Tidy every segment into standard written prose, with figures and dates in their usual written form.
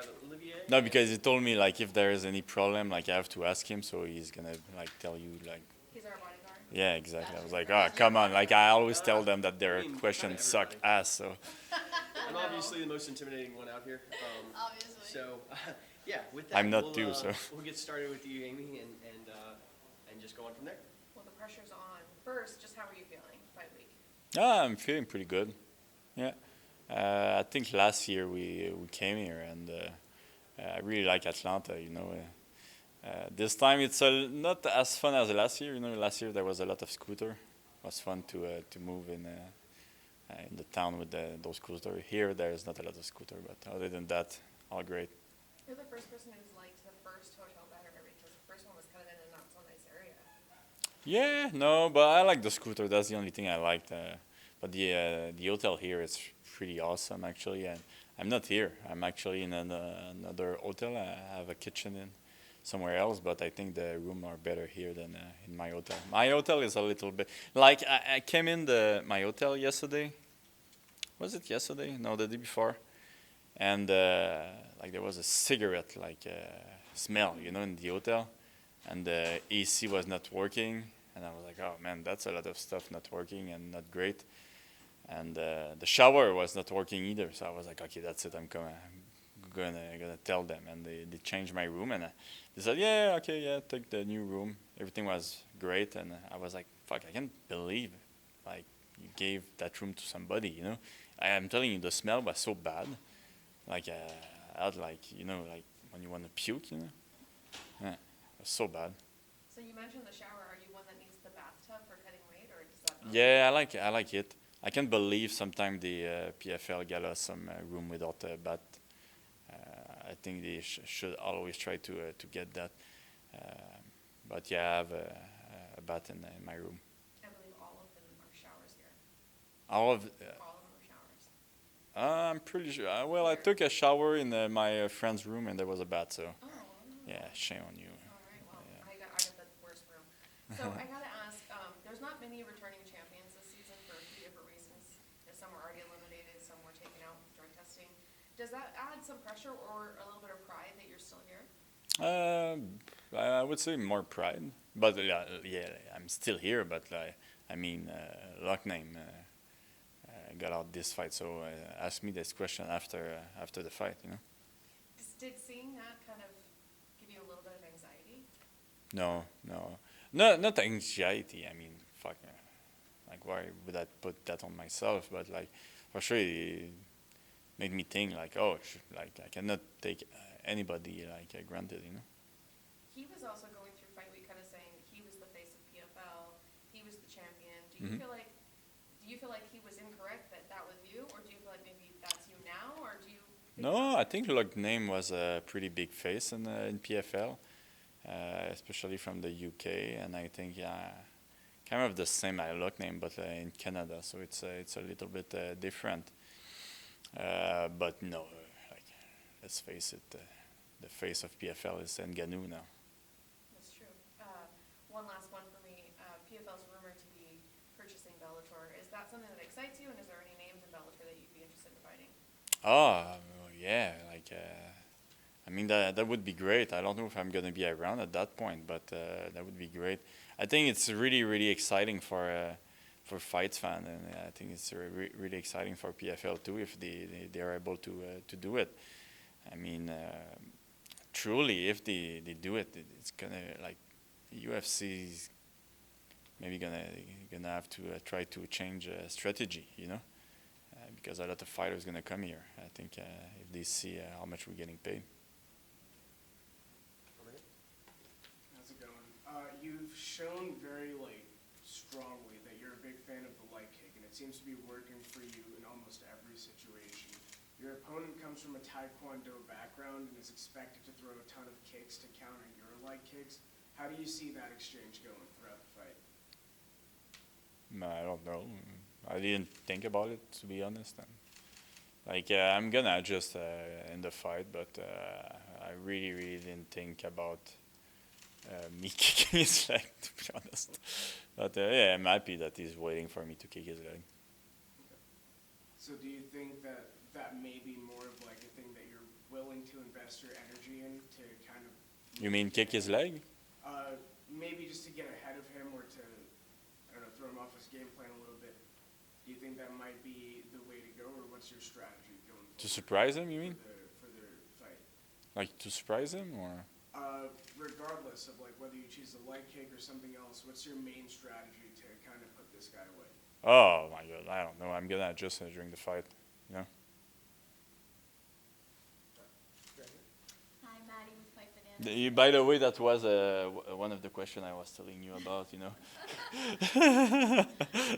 Olivier? No, because he told me like if there is any problem, like I have to ask him, so he's gonna like tell you like. He's our bodyguard. Yeah, exactly. I was like, oh, come on! Like I always tell them that their kinda questions suck everybody. ass. So I'm obviously the most intimidating one out here. Obviously. So, yeah, with that, I'm not too, so. we'll get started with you, Amy, and just go on from there. Well, the pressure's on. First, just how are you feeling fight week? I'm feeling pretty good. Yeah, I think last year we came here and I really like Atlanta. This time it's not as fun as last year. Last year there was a lot of scooter. It was fun to move in the town with those scooters. Here there's not a lot of scooter, but other than that, all great. You're the first person who's liked the first hotel better because the first one was kind of in a not so nice area. Yeah, no, but I like the scooter. That's the only thing I liked. But the hotel here is pretty awesome actually. And I'm not here. I'm actually in another hotel. I have a kitchen in somewhere else, but I think the room are better here than in my hotel. My hotel is a little bit like I came in my hotel yesterday. Was it yesterday? No, the day before. And like there was a cigarette like smell, in the hotel, and the AC was not working, and I was like, oh man, that's a lot of stuff not working and not great, and the shower was not working either. So I was like, okay, that's it. I'm gonna tell them, and they changed my room, and they said, yeah, okay, yeah, take the new room. Everything was great, and I was like, fuck, I can't believe, like you gave that room to somebody. I am telling you, the smell was so bad. Like I had like like when you want to puke. Yeah, it was so bad. So you mentioned the shower. Are you one that needs the bathtub for cutting weight, or does that not? Yeah, I like it. I can't believe sometimes the PFL got us some room without a bath. I think they should always try to get that. But yeah, I have a bath in my room. I believe all of them are showers here. All of All of them are showers. I'm pretty sure. Well, I took a shower in my friend's room and there was a bath. So Oh. yeah, shame on you. All right. Well, Yeah. I got the worst room. So I gotta ask. There's not many returning champions this season for a few different reasons. Some were already eliminated. Some were taken out with drug testing. Does that add some pressure or a little bit of pride that you're still here? I would say more pride, but yeah, I'm still here. But Lockname got out this fight, so ask me this question after the fight. Did seeing that kind of give you a little bit of anxiety? No, not anxiety. I mean, fuck, like why would I put that on myself? But like for sure, it made me think like, oh, like I cannot take anybody like granted. He was also going through fight week, kind of saying he was the face of PFL. He was the champion. Do you Mhm. feel like he was incorrect that was you, or do you feel like maybe that's you now, or do you? No, I think Lockname was a pretty big face in PFL, especially from the UK, and I think kind of the same Lockname, but in Canada, so it's a little bit different. But no, like let's face it, the face of PFL is Ngannou now. That's true. One last one for me. PFL's rumored to be purchasing Bellator. Is that something that excites you, and is there any names in Bellator that you'd be interested in fighting? Oh, yeah, like I mean that would be great. I don't know if I'm gonna be around at that point, but that would be great. I think it's really really exciting for fights fan, and I think it's really exciting for PFL too if they are able to do it. I mean, truly, if they do it, it's gonna like UFC is maybe gonna have to try to change strategy. Because a lot of fighters gonna come here. I think if they see how much we're getting paid. How's it going? You've shown very strongly that you're a big fan of the leg kick, and it seems to be working for you in almost every situation. Your opponent comes from a Taekwondo background and is expected to throw a ton of kicks to counter your leg kicks. How do you see that exchange going throughout the fight? No, I don't know. I didn't think about it, to be honest. And like I'm gonna adjust in the fight, but I really really didn't think about me kicking his leg, to be honest. But yeah, I'm happy that he's waiting for me to kick his leg. So do you think that may be more of a thing that you're willing to invest your energy in to kind of You mean kick his leg? maybe just to get ahead of him or to, I don't know, throw him off his game plan a little bit? Do you think that might be the way to go, or what's your strategy going forward? To surprise him, you mean? For the fight? Like to surprise him, or? Regardless of like whether you choose the leg kick or something else, what's your main strategy to kind of put this guy away? Oh my God, I don't know. I'm gonna adjust during the fight. You know. Hi, Maddie with Pipe Bananas. By the way, that was one of the questions I was telling you about. You know.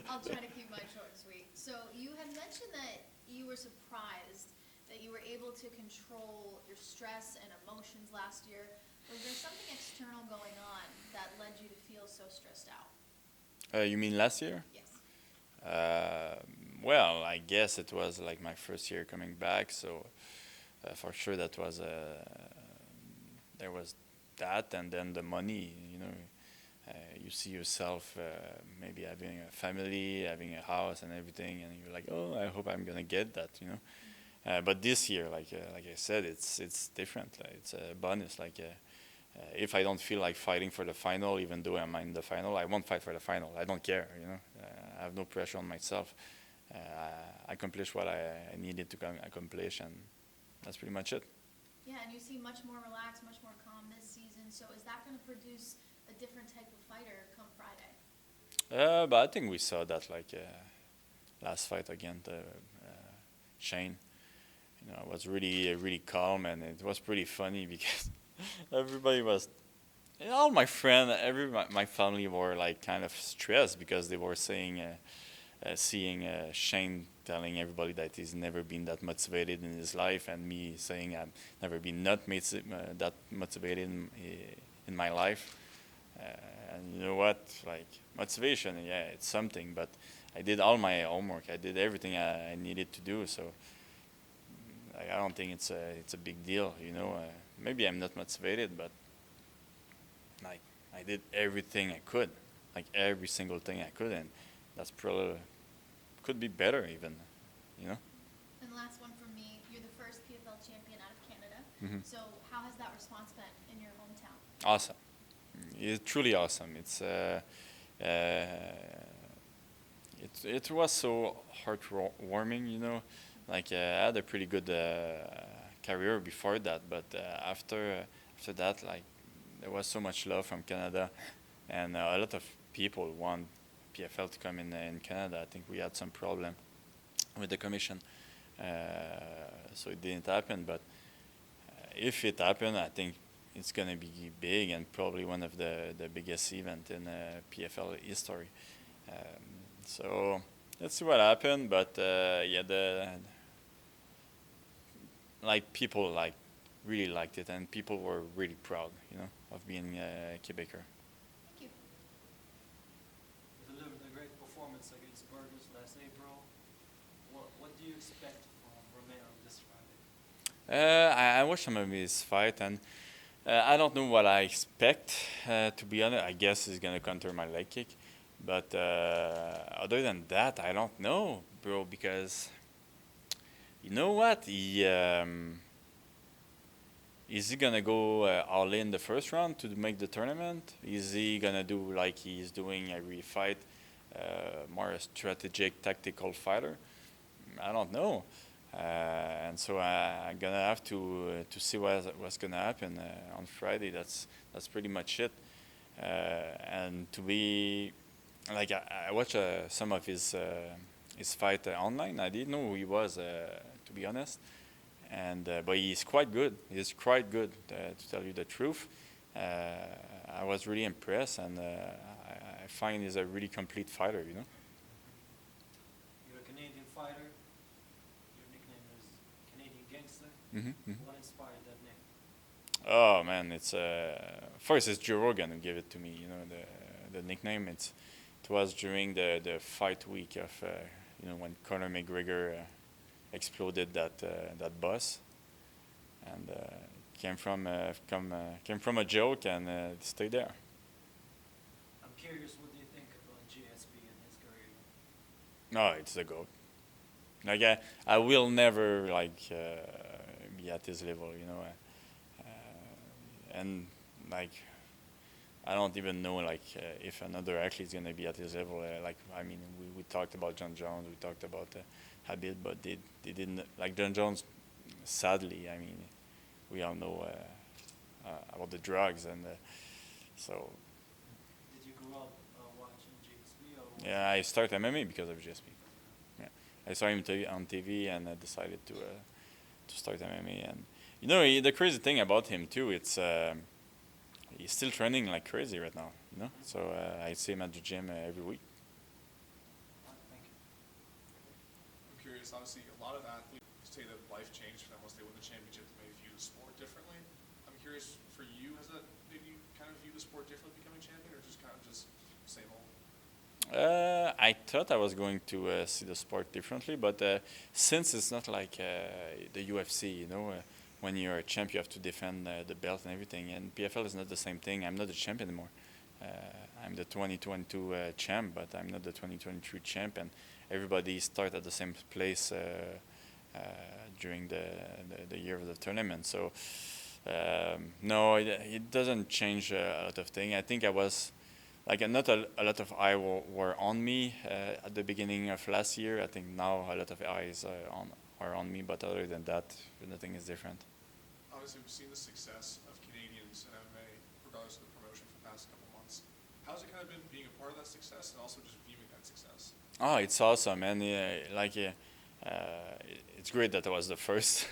I'll try to keep mine short and sweet. So you had mentioned that you were surprised that you were able to control your stress and emotions last year. Was there something external going on that led you to feel so stressed out? You mean last year? Yes. Well, I guess it was like my first year coming back, so for sure that was there was that, and then the money. You know, you see yourself maybe having a family, having a house, and everything, and you're like, oh, I hope I'm gonna get that. You know, but this year, like I said, it's different. It's a bonus. If I don't feel like fighting for the final, even though I'm in the final, I won't fight for the final. I don't care, you know. I have no pressure on myself. I accomplished what I needed to accomplish, and that's pretty much it. Yeah, and you seem much more relaxed, much more calm this season. So is that going to produce a different type of fighter come Friday? But I think we saw that last fight against Shane. You know, I was really calm, and it was pretty funny because everybody was, all my friends, my family were like kind of stressed because they were saying, seeing Shane telling everybody that he's never been that motivated in his life, and me saying I've never been that motivated in my life. And you know what? Like motivation, yeah, it's something, but I did all my homework. I did everything I needed to do, so. I don't think it's a big deal, you know. Maybe I'm not motivated, but like I did everything I could, like every single thing I could, and that's probably could be better even, you know. And last one from me, you're the first PFL champion out of Canada. Mm-hmm. So how has that response been in your hometown? Awesome, it's truly awesome. It was so heartwarming, you know. Like I had a pretty good career before that, but after that, like there was so much love from Canada, and a lot of people want PFL to come in Canada. I think we had some problem with the commission, so it didn't happen. But if it happened, I think it's gonna be big and probably one of the biggest event in PFL history. So let's see what happened. But yeah, people really liked it, and people were really proud, you know, of being a Quebecer. Thank you. You delivered a great performance against Burgers last April. What do you expect from Romero this Friday? I watched some of his fight, and I don't know what I expect. To be honest, I guess he's gonna counter my leg kick, but other than that, I don't know, bro, because. You know what? Is he gonna go all in the first round to make the tournament? Is he gonna do like he's doing every fight, more a strategic, tactical fighter? I don't know, and so I'm gonna have to see what's gonna happen on Friday. That's pretty much it. And to be like I watched some of his fight online. I didn't know who he was, to be honest, and but he's quite good. He's quite good, to tell you the truth. I was really impressed, and I find he's a really complete fighter. You know. You're a Canadian fighter. Your nickname is Canadian Gangster. Mm-hmm. What inspired that name? Oh man, it's first it's Joe Rogan who gave it to me. You know, the nickname. It was during the fight week of when Conor McGregor exploded that bus, and came from a joke, and it stayed there. I'm curious, what do you think about GSP and his career? No, it's the GOAT. Like I will never be be at his level, you know. And like, I don't even know like if another athlete is gonna be at his level. Like, I mean, we talked about John Jones, we talked about Habib, but they didn't like John Jones. Sadly, I mean, we all know about the drugs, and so Did you grow up watching GSP or? yeah, I started MMA because of GSP. Yeah, I saw him on TV and I decided to start MMA. And you know, the crazy thing about him too, it's he's still training like crazy right now. You know, so I see him at the gym every week. Thank you. I'm curious, obviously, a lot of athletes say that life changed for them once they win the championship. They may view the sport differently. I'm curious, for you, has that made you kind of view the sport differently becoming champion, or just kind of just same old? I thought I was going to see the sport differently, but since it's not like the UFC, you know, when you're a champ, you have to defend the belt and everything. And PFL is not the same thing. I'm not the champ anymore. I'm the 2022 champ, but I'm not the 2023 champ. And everybody start at the same place during the year of the tournament. So no, it doesn't change a lot of things. I think I was. Like not a lot of eyes were on me at the beginning of last year. I think now a lot of eyes are on me, but other than that, nothing is different. Obviously, we've seen the success of Canadians in MMA, regardless of the promotion, for the past couple months. How's it kind of been being a part of that success, and also just viewing that success? Oh, it's awesome, and it's great that I was the first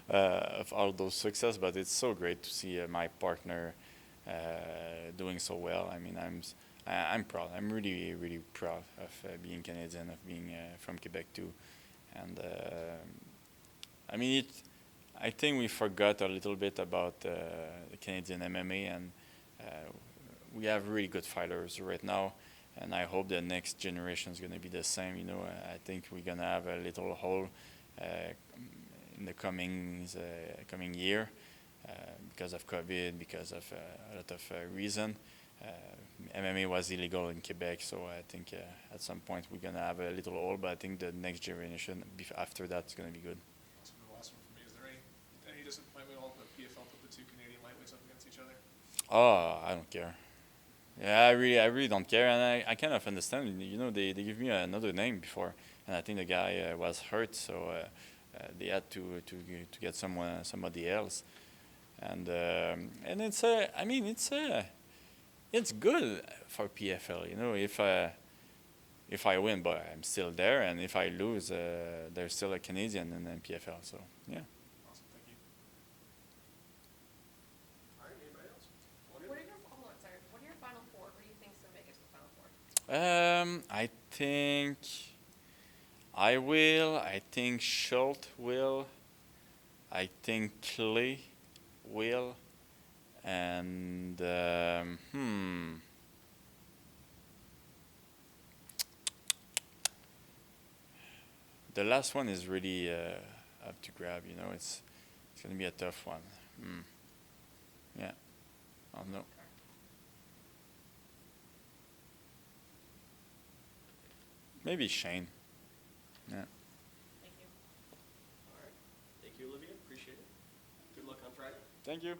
of all those success. But it's so great to see my partner doing so well. I mean, I'm proud. I'm really, really proud of being Canadian, of being from Quebec too. And I mean, I think we forgot a little bit about the Canadian MMA, and we have really good fighters right now. And I hope the next generation is going to be the same. You know, I think we're going to have a little hole in the coming year. Because of COVID, because of a lot of reason. MMA was illegal in Quebec, so I think at some point we're going to have a little hole, but I think the next generation after that is going to be good. That's the last one for me. Is there any disappointment at all that PFL put the two Canadian lightweights up against each other? Oh, I don't care. Yeah, I really don't care, and I kind of understand. You know, they give me another name before, and I think the guy was hurt, so they had to get somebody else. And it's I mean it's good for PFL, you know. If I win, but I'm still there, and if I lose, there's still a Canadian in PFL. So yeah. Awesome, thank you. All right, anybody else? What are your final four? Who do you think's gonna make it to the final four? I think I will. I think Schultz will. I think Clay will, and the last one is really up to grab. You know, it's gonna be a tough one. Yeah, I don't know. Maybe Shane. Yeah. Thank you. All right. Thank you, Olivier. Appreciate it. Good luck on Friday. Thank you.